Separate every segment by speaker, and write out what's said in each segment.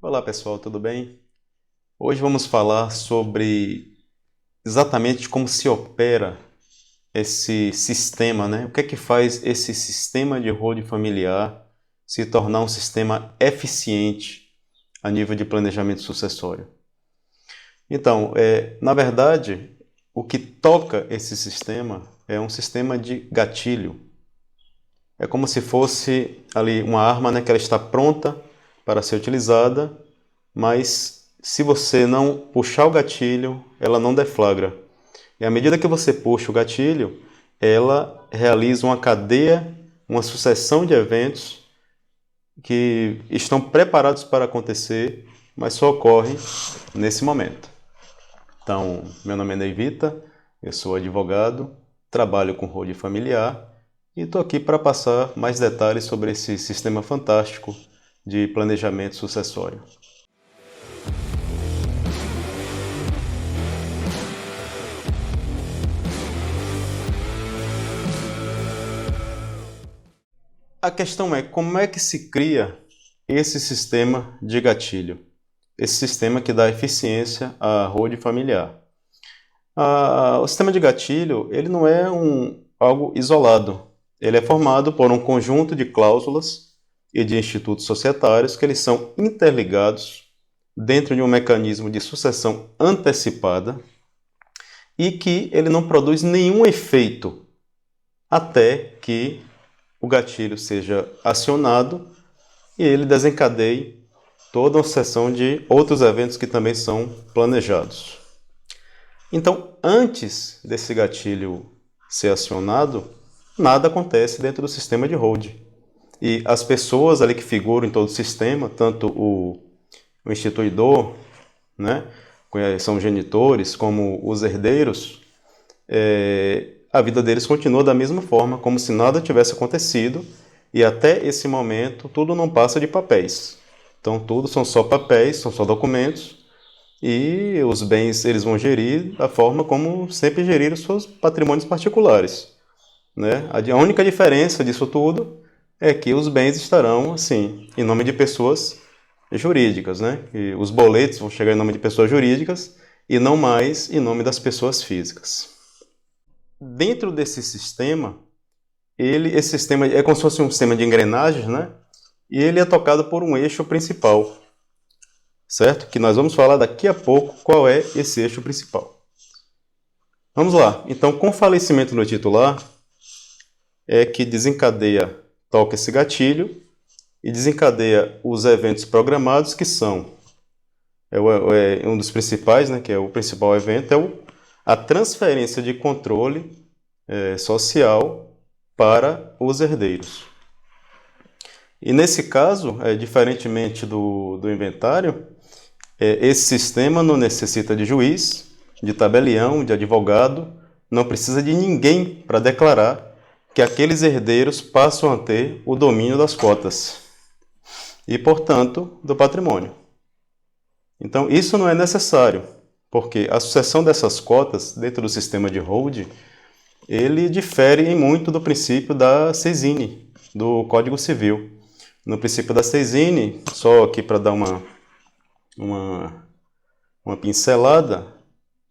Speaker 1: Olá pessoal, tudo bem? Hoje vamos falar sobre exatamente como se opera esse sistema, né? O que é que faz esse sistema de holding familiar se tornar um sistema eficiente a nível de planejamento sucessório? Então, na verdade, o que toca esse sistema é um sistema de gatilho. É como se fosse ali uma arma, né, que ela está pronta para ser utilizada, mas se você não puxar o gatilho, ela não deflagra. E à medida que você puxa o gatilho, ela realiza uma cadeia, uma sucessão de eventos que estão preparados para acontecer, mas só ocorrem nesse momento. Então, meu nome é Neivita, eu sou advogado, trabalho com holding familiar e estou aqui para passar mais detalhes sobre esse sistema fantástico de planejamento sucessório. A questão é como é que se cria esse sistema de gatilho, esse sistema que dá eficiência à holding familiar. O sistema de gatilho ele não é algo isolado, ele é formado por um conjunto de cláusulas e de institutos societários que eles são interligados dentro de um mecanismo de sucessão antecipada e que ele não produz nenhum efeito até que o gatilho seja acionado e ele desencadeie toda uma sucessão de outros eventos que também são planejados. Então, antes desse gatilho ser acionado, nada acontece dentro do sistema de holding. E as pessoas ali que figuram em todo o sistema, tanto o instituidor, né, são genitores, como os herdeiros, a vida deles continua da mesma forma, como se nada tivesse acontecido, e até esse momento tudo não passa de papéis. Então tudo são só papéis, são só documentos, e os bens eles vão gerir da forma como sempre geriram os seus patrimônios particulares, né? A única diferença disso tudo é que os bens estarão, assim, em nome de pessoas jurídicas, né? E os boletos vão chegar em nome de pessoas jurídicas e não mais em nome das pessoas físicas. Dentro desse sistema, esse sistema é como se fosse um sistema de engrenagens, né? E ele é tocado por um eixo principal, certo? Que nós vamos falar daqui a pouco qual é esse eixo principal. Vamos lá. Então, com o falecimento do titular, é que toca esse gatilho e desencadeia os eventos programados que são um dos principais, né, que é o principal evento, a transferência de controle social para os herdeiros. E nesse caso, diferentemente do inventário, esse sistema não necessita de juiz, de tabelião, de advogado, não precisa de ninguém para declarar que aqueles herdeiros passam a ter o domínio das cotas e, portanto, do patrimônio. Então, isso não é necessário, porque a sucessão dessas cotas dentro do sistema de holding, ele difere em muito do princípio da Sesine, do Código Civil. No princípio da Sesine, só aqui para dar uma pincelada,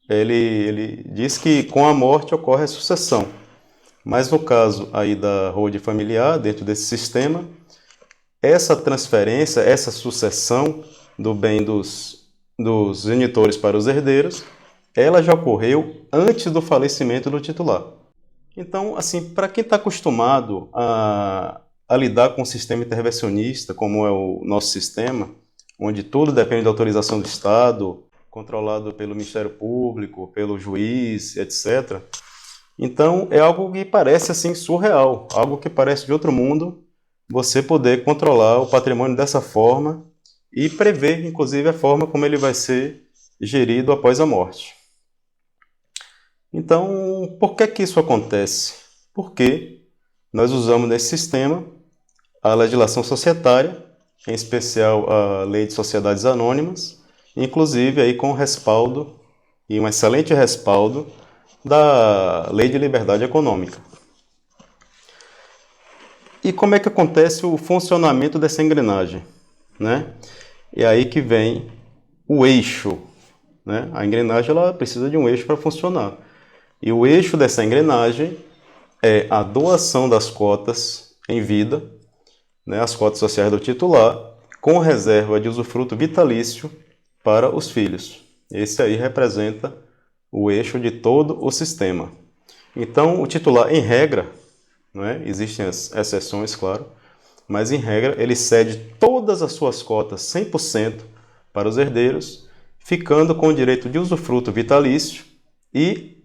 Speaker 1: ele diz que com a morte ocorre a sucessão. Mas no caso aí da holding familiar, dentro desse sistema, essa transferência, essa sucessão do bem dos genitores para os herdeiros, ela já ocorreu antes do falecimento do titular. Então, assim, para quem está acostumado a lidar com um sistema intervencionista, como é o nosso sistema, onde tudo depende da autorização do Estado, controlado pelo Ministério Público, pelo juiz, etc. Então, é algo que parece assim surreal, algo que parece de outro mundo, você poder controlar o patrimônio dessa forma e prever, inclusive, a forma como ele vai ser gerido após a morte. Então, por que isso acontece? Porque nós usamos nesse sistema a legislação societária, em especial a Lei de Sociedades Anônimas, inclusive aí com respaldo, e um excelente respaldo, da Lei de Liberdade Econômica. E como é que acontece o funcionamento dessa engrenagem, né? é aí que vem o eixo, né? A engrenagem ela precisa de um eixo para funcionar. E o eixo dessa engrenagem é a doação das cotas em vida, né, as cotas sociais do titular, com reserva de usufruto vitalício para os filhos. Esse aí representa o eixo de todo o sistema. Então, o titular, em regra, né, existem as exceções, claro, mas em regra ele cede todas as suas cotas 100% para os herdeiros, ficando com o direito de usufruto vitalício e,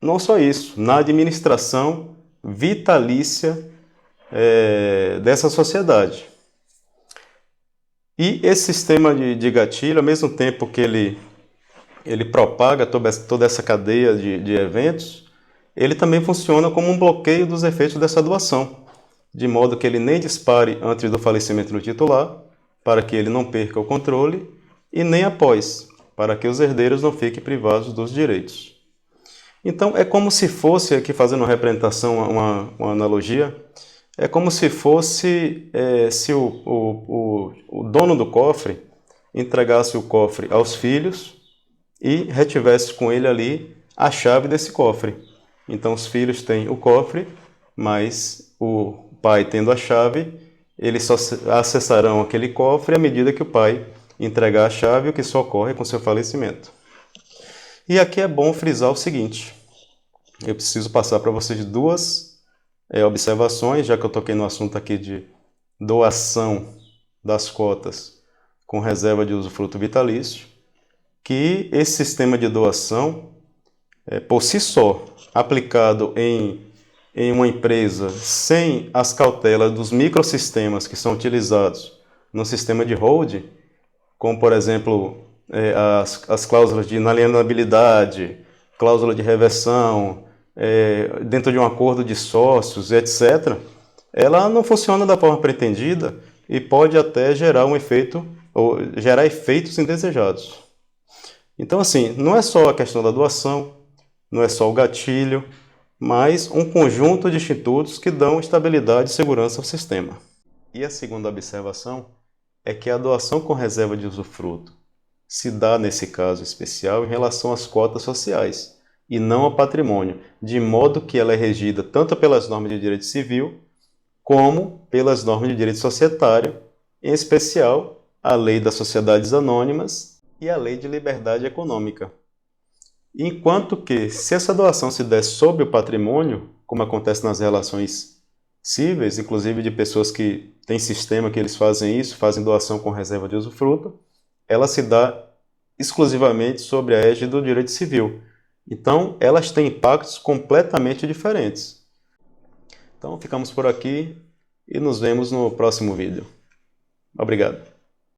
Speaker 1: não só isso, na administração vitalícia dessa sociedade. E esse sistema de gatilho, ao mesmo tempo que ele propaga toda essa cadeia de eventos, ele também funciona como um bloqueio dos efeitos dessa doação, de modo que ele nem dispare antes do falecimento do titular, para que ele não perca o controle, e nem após, para que os herdeiros não fiquem privados dos direitos. Então, é como se fosse, aqui fazendo uma representação, uma analogia, é como se fosse se o dono do cofre entregasse o cofre aos filhos e retivesse com ele ali a chave desse cofre. Então, os filhos têm o cofre, mas o pai tendo a chave, eles só acessarão aquele cofre à medida que o pai entregar a chave, o que só ocorre com seu falecimento. E aqui é bom frisar o seguinte: eu preciso passar para vocês duas observações, já que eu toquei no assunto aqui de doação das cotas com reserva de usufruto vitalício, que esse sistema de doação, por si só, aplicado em uma empresa sem as cautelas dos microsistemas que são utilizados no sistema de holding, como, por exemplo, as cláusulas de inalienabilidade, cláusula de reversão, dentro de um acordo de sócios, etc., ela não funciona da forma pretendida e pode até gerar um efeito, ou gerar efeitos indesejados. Então, assim, não é só a questão da doação, não é só o gatilho, mas um conjunto de institutos que dão estabilidade e segurança ao sistema. E a segunda observação é que a doação com reserva de usufruto se dá, nesse caso especial, em relação às cotas sociais e não ao patrimônio, de modo que ela é regida tanto pelas normas de direito civil como pelas normas de direito societário, em especial a Lei das Sociedades Anônimas e a Lei de Liberdade Econômica. Enquanto que, se essa doação se der sobre o patrimônio, como acontece nas relações cíveis, inclusive de pessoas que têm sistema que eles fazem isso, fazem doação com reserva de usufruto, ela se dá exclusivamente sobre a égide do direito civil. Então, elas têm impactos completamente diferentes. Então, ficamos por aqui e nos vemos no próximo vídeo. Obrigado.